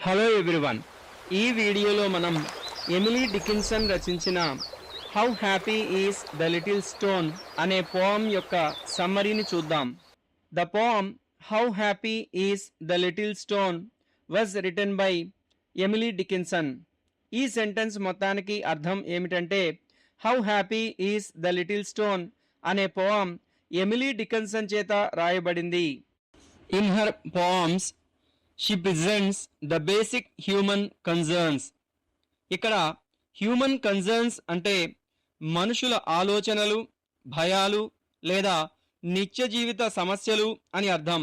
Hello everyone, ఈ వీడియోలో మనం ఎమిలీ డికిన్సన్ రచించిన how happy is the little stone అనే పోయం యొక్క సమ్మరీని చూద్దాం. The poem how happy is the little stone was written by Emily Dickinson. ఈ సెంటెన్స్ మొత్తానికి అర్థం ఏమిటంటే, how happy is the little stone అనే పోయం ఎమిలీ డికిన్సన్ చేత రాయబడింది. In her poems she presents the basic human concerns. ఇక్కడ human concerns అంటే మనుషుల ఆలోచనలు, భయాలు లేదా నిత్య జీవిత సమస్యలు అని అర్థం.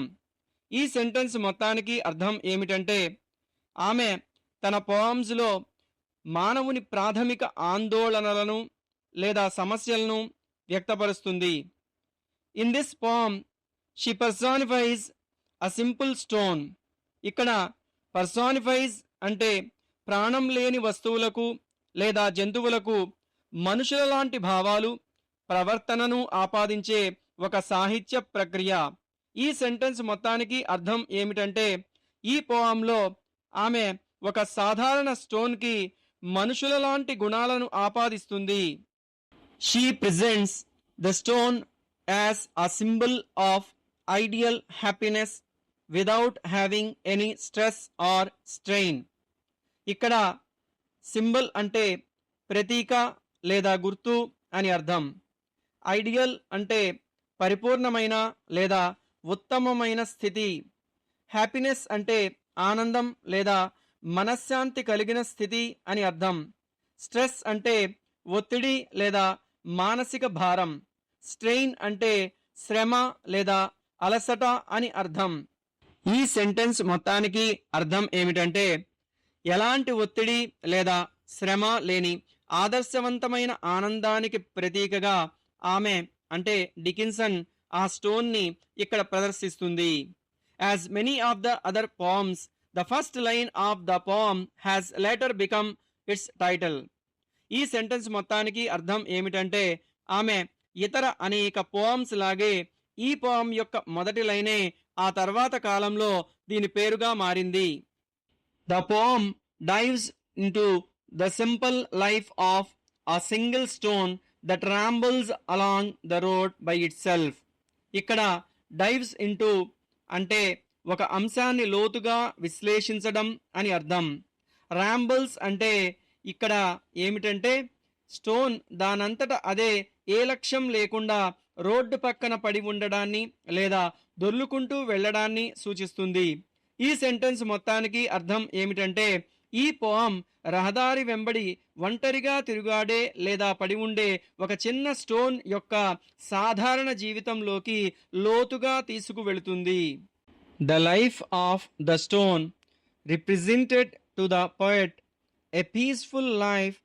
ఈ సెంటెన్స్ మొత్తానికి అర్థం ఏమిటంటే, ఆమె తన పోయమ్స్లో మానవుని ప్రాథమిక ఆందోళనలను లేదా సమస్యలను వ్యక్తపరుస్తుంది. In this poem she personifies a simple stone. ఇక్కడ పర్సానిఫైజ్ అంటే ప్రాణం లేని వస్తువులకు లేదా జంతువులకు మనుషుల లాంటి భావాలు, ప్రవర్తనను ఆపాదించే ఒక సాహిత్య ప్రక్రియ. ఈ సెంటెన్స్ మొత్తానికి అర్థం ఏమిటంటే, ఈ పోయంలో ఆమె ఒక సాధారణ స్టోన్కి మనుషుల లాంటి గుణాలను ఆపాదిస్తుంది. She presents the stone as a symbol of ideal happiness without having any stress or strain. ఇక్కడ సింబల్ అంటే ప్రతీక లేదా గుర్తు అని అర్థం. ఐడియల్ అంటే పరిపూర్ణమైన లేదా ఉత్తమమైన స్థితి. హ్యాపీనెస్ అంటే ఆనందం లేదా మనశ్శాంతి కలిగిన స్థితి అని అర్థం. స్ట్రెస్ అంటే ఒత్తిడి లేదా మానసిక భారం. స్ట్రెయిన్ అంటే శ్రమ లేదా అలసట అని అర్థం. ఈ సెంటెన్స్ మొత్తానికి అర్థం ఏమిటంటే, ఎలాంటి ఒత్తిడి లేదా శ్రమ లేని ఆదర్శవంతమైన ఆనందానికి ప్రతీకగా ఆమె అంటే డికిన్సన్ ఆ స్టోన్ని ఇక్కడ ప్రదర్శిస్తుంది. As many of the other poems, the first line of the poem has later become it's title. ఈ సెంటెన్స్ మొత్తానికి అర్థం ఏమిటంటే, ఆమె ఇతర అనేక పోయమ్స్ లాగే ఈ పోయం యొక్క మొదటి లైనే ఆ తర్వాత కాలంలో దీని పేరుగా మారింది. The poem dives into the simple life of a single stone that rambles along the road by itself. ఇక్కడ డైవ్స్ ఇంటూ అంటే ఒక అంశాన్ని లోతుగా విశ్లేషించడం అని అర్థం. రాంబుల్స్ అంటే ఇక్కడ ఏమిటంటే, స్టోన్ దానంతట అదే ఏ లక్ష్యం లేకుండా రోడ్డు పక్కన పడి ఉండడాన్ని లేదా దొర్లుకుంటూ వెళ్లడాన్ని సూచిస్తుంది. ఈ సెంటెన్స్ మొత్తానికి అర్థం ఏమిటంటే, ఈ పోయం రహదారి వెంబడి ఒంటరిగా తిరుగాడే లేదా పడి ఉండే ఒక చిన్న స్టోన్ యొక్క సాధారణ జీవితంలోకి లోతుగా తీసుకువెళుతుంది. The life of the stone represented to the poet a peaceful life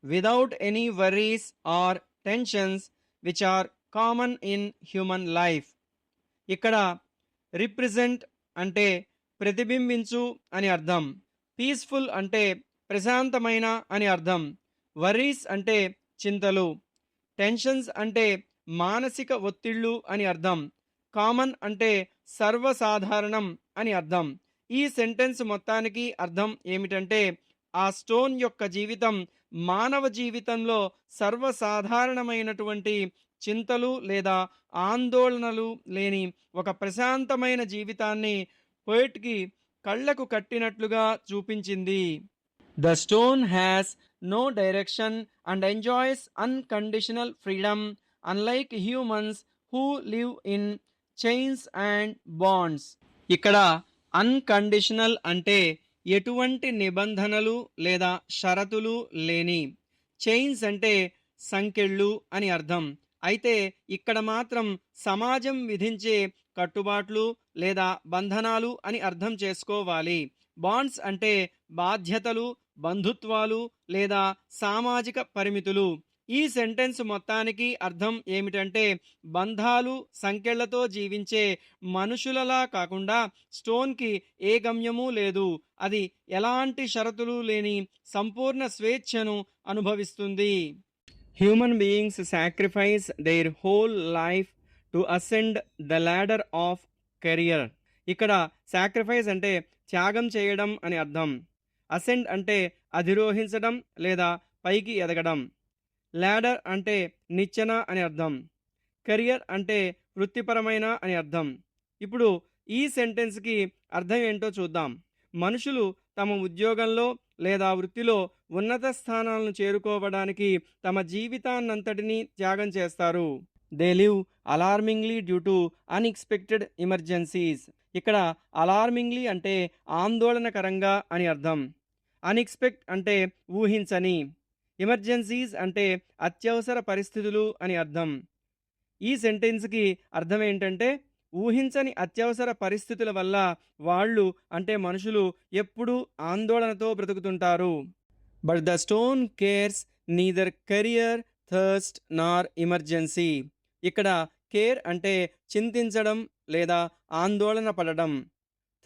without any worries or tensions which are common in human life. ఇక్కడ రిప్రజెంట్ అంటే ప్రతిబింబించు అని అర్థం. పీస్ఫుల్ అంటే ప్రశాంతమైన అని అర్థం. వరీస్ అంటే చింతలు. టెన్షన్స్ అంటే మానసిక ఒత్తిళ్లు అని అర్థం. కామన్ అంటే సర్వసాధారణం అని అర్థం. ఈ సెంటెన్స్ మొత్తానికి అర్థం ఏమిటంటే, ఆ స్టోన్ యొక్క జీవితం మానవ జీవితంలో సర్వసాధారణమైనటువంటి చింతలు లేదా ఆందోళనలు లేని ఒక ప్రశాంతమైన జీవితాన్ని పోయిట్కి కళ్లకు కట్టినట్లుగా చూపించింది. The stone has no direction and enjoys unconditional freedom unlike humans who live in chains and bonds. ఇక్కడ అన్కండిషనల్ అంటే ఎటువంటి నిబంధనలు లేదా షరతులు లేని. చైన్స్ అంటే సంకెళ్ళు అని అర్థం. అయితే ఇక్కడ మాత్రం సమాజం విధించే కట్టుబాట్లు లేదా బంధనాలు అని అర్థం చేసుకోవాలి. బాండ్స్ అంటే బాధ్యతలు, బంధుత్వాలు లేదా సామాజిక పరిమితులు. ఈ సెంటెన్స్ మొత్తానికి అర్థం ఏమిటంటే, బంధాలు, సంకెళ్లతో జీవించే మనుషులలా కాకుండా స్టోన్కి ఏ గమ్యమూ లేదు. అది ఎలాంటి షరతులు లేని సంపూర్ణ స్వేచ్ఛను అనుభవిస్తుంది. Human beings sacrifice their whole life to ascend the ladder of career. ఇక్కడ సాక్రిఫైస్ అంటే త్యాగం చేయడం అని అర్థం. అసెండ్ అంటే అధిరోహించడం లేదా పైకి ఎదగడం. లాడర్ అంటే నిచ్చెన అని అర్థం. కెరియర్ అంటే వృత్తిపరమైన అని అర్థం. ఇప్పుడు ఈ సెంటెన్స్కి అర్థం ఏంటో చూద్దాం. మనుషులు తమ ఉద్యోగంలో లేదా వృత్తిలో ఉన్నత స్థానాలను చేరుకోవడానికి తమ జీవితాన్నంతటినీ త్యాగం చేస్తారు. They live alarmingly due to unexpected emergencies. ఇక్కడ అలార్మింగ్లీ అంటే ఆందోళనకరంగా అని అర్థం. అన్ఎక్స్పెక్ట్ అంటే ఊహించని. ఎమర్జెన్సీస్ అంటే అత్యవసర పరిస్థితులు అని అర్థం. ఈ సెంటెన్స్కి అర్థం ఏంటంటే ఊహించని అత్యవసర పరిస్థితుల వల్ల వాళ్ళు అంటే మనుషులు ఎప్పుడూ ఆందోళనతో బ్రతుకుతుంటారు. But the stone cares neither career, thirst nor emergency. ఇక్కడ కేర్ అంటే చింతించడం లేదా ఆందోళన పడడం.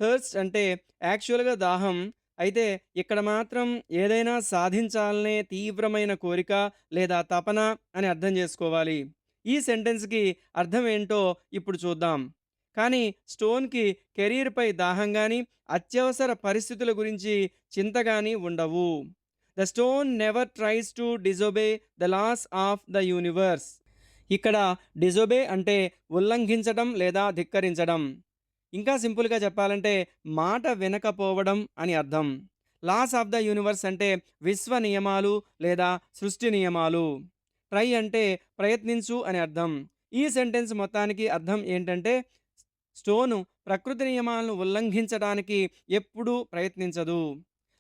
థర్స్ట్ అంటే యాక్చువల్గా దాహం. అయితే ఇక్కడ మాత్రం ఏదైనా సాధించాలనే తీవ్రమైన కోరిక లేదా తపన అని అర్థం చేసుకోవాలి. ఈ సెంటెన్స్కి అర్థం ఏంటో ఇప్పుడు చూద్దాం. కానీ స్టోన్కి కెరీర్పై దాహం కానీ అత్యవసర పరిస్థితుల గురించి చింత కానీ ఉండవు. The stone never tries to disobey the laws of the universe. ఇక్కడ డిజొబే అంటే ఉల్లంఘించడం లేదా ధిక్కరించడం. ఇంకా సింపుల్గా చెప్పాలంటే మాట వినకపోవడం అని అర్థం. లాస్ ఆఫ్ ద యూనివర్స్ అంటే విశ్వ నియమాలు లేదా సృష్టి నియమాలు. ట్రై అంటే ప్రయత్నించు అని అర్థం. ఈ సెంటెన్స్ మొత్తానికి అర్థం ఏంటంటే స్టోను ప్రకృతి నియమాలను ఉల్లంఘించడానికి ఎప్పుడూ ప్రయత్నించదు.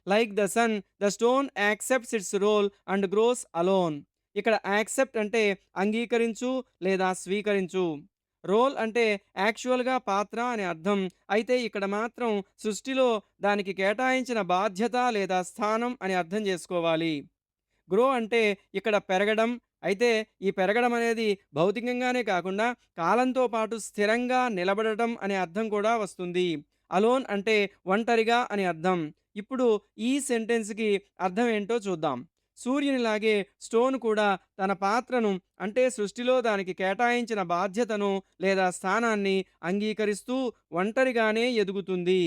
Like the sun, the stone accepts its role and grows alone. ఇక్కడ యాక్సెప్ట్ అంటే అంగీకరించు లేదా స్వీకరించు. రోల్ అంటే యాక్చువల్గా పాత్ర అని అర్థం. అయితే ఇక్కడ మాత్రం సృష్టిలో దానికి కేటాయించిన బాధ్యత లేదా స్థానం అని అర్థం చేసుకోవాలి. గ్రో అంటే ఇక్కడ పెరగడం. అయితే ఈ పెరగడం అనేది భౌతికంగానే కాకుండా కాలంతో పాటు స్థిరంగా నిలబడటం అనే అర్థం కూడా వస్తుంది. అలోన్ అంటే ఒంటరిగా అని అర్థం. ఇప్పుడు ఈ సెంటెన్స్కి అర్థం ఏంటో చూద్దాం. సూర్యునిలాగే స్టోన్ కూడా తన పాత్రను అంటే సృష్టిలో దానికి కేటాయించిన బాధ్యతను లేదా స్థానాన్ని అంగీకరిస్తూ ఒంటరిగానే ఎదుగుతుంది.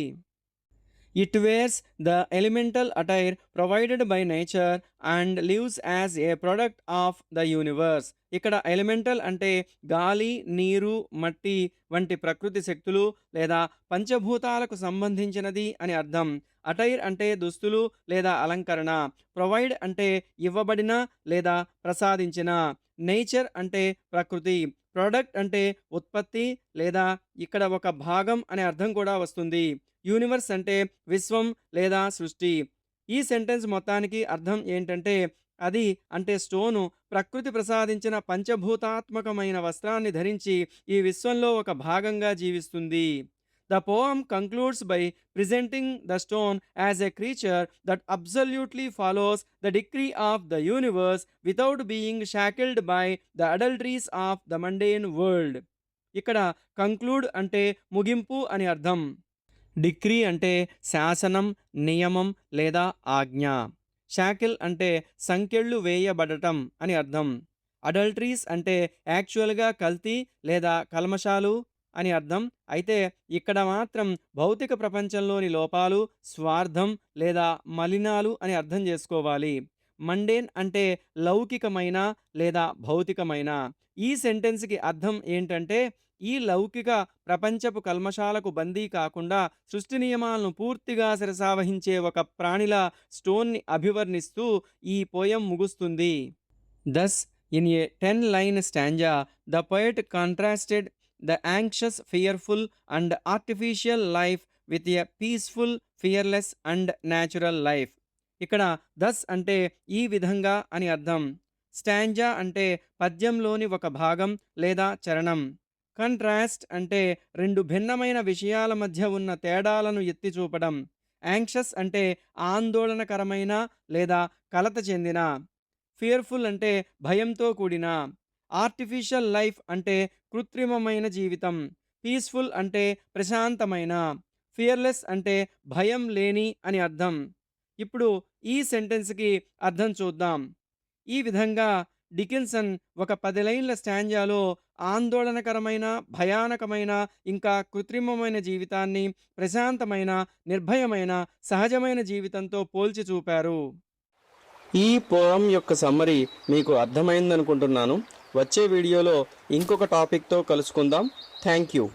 It wears the elemental attire provided by nature and lives as a product of the universe. ఇక్కడ ఎలిమెంటల్ అంటే గాలి, నీరు, మట్టి వంటి ప్రకృతి శక్తులు లేదా పంచభూతాలకు సంబంధించినది అని అర్థం. అటైర్ అంటే దుస్తులు లేదా అలంకరణ. ప్రొవైడ్ అంటే ఇవ్వబడిన లేదా ప్రసాదించిన. నేచర్ అంటే ప్రకృతి. ప్రొడక్ట్ అంటే ఉత్పత్తి లేదా ఇక్కడ ఒక భాగం అనే అర్థం కూడా వస్తుంది. యూనివర్స్ అంటే విశ్వం లేదా సృష్టి. ఈ సెంటెన్స్ మొత్తానికి అర్థం ఏంటంటే అది అంటే స్టోను ప్రకృతి ప్రసాదించిన పంచభూతాత్మకమైన వస్త్రాన్ని ధరించి ఈ విశ్వంలో ఒక భాగంగా జీవిస్తుంది. The poem concludes by presenting the stone as a creature that absolutely follows the decree of the universe without being shackled by the adulteries of the mundane world. ఇక్కడ కంక్లూడ్ అంటే ముగింపు అని అర్థం. డిక్రీ అంటే శాసనం, నియమం లేదా ఆజ్ఞ. షాకిల్ అంటే సంకెళ్ళు వేయబడటం అని అర్థం. అడల్టరీస్ అంటే యాక్చువల్గా కల్తీ లేదా కల్మషాలు అని అర్థం. అయితే ఇక్కడ మాత్రం భౌతిక ప్రపంచంలోని లోపాలు, స్వార్థం లేదా మలినాలు అని అర్థం చేసుకోవాలి. మండేన్ అంటే లౌకికమైన లేదా భౌతికమైన. ఈ సెంటెన్స్కి అర్థం ఏంటంటే ఈ లౌకిక ప్రపంచపు కల్మషాలకు బందీ కాకుండా సృష్టి నియమాలను పూర్తిగా శిరసావహించే ఒక ప్రాణిలా స్టోన్ని అభివర్ణిస్తూ ఈ పోయం ముగుస్తుంది. Thus in a 10-line stanza the poet contrasted the anxious, fearful and artificial life with a peaceful, fearless and natural life. ఇక్కడ దస్ అంటే ఈ విధంగా అని అర్థం. స్టాంజా అంటే పద్యంలోని ఒక భాగం లేదా చరణం. కంట్రాస్ట్ అంటే రెండు భిన్నమైన విషయాల మధ్య ఉన్న తేడాలను ఎత్తి చూపడం. యాంక్షస్ అంటే ఆందోళనకరమైన లేదా కలత చెందిన. ఫియర్ఫుల్ అంటే భయంతో కూడిన. ఆర్టిఫిషియల్ లైఫ్ అంటే కృత్రిమమైన జీవితం. పీస్ఫుల్ అంటే ప్రశాంతమైన. ఫియర్లెస్ అంటే భయం లేని అని అర్థం. ఇప్పుడు ఈ సెంటెన్స్కి అర్థం చూద్దాం. ఈ విధంగా డికిన్సన్ ఒక 10 లైన్ల స్టాంజాలో ఆందోళనకరమైన, భయానకమైన, ఇంకా కృత్రిమమైన జీవితాన్ని ప్రశాంతమైన, నిర్భయమైన, సహజమైన జీవితంతో పోల్చి చూపారు. ఈ పోయం యొక్క సమ్మరీ మీకు అర్థమైందనుకుంటున్నాను. వచ్చే వీడియోలో ఇంకొక టాపిక్తో కలుసుకుందాం. Thank you.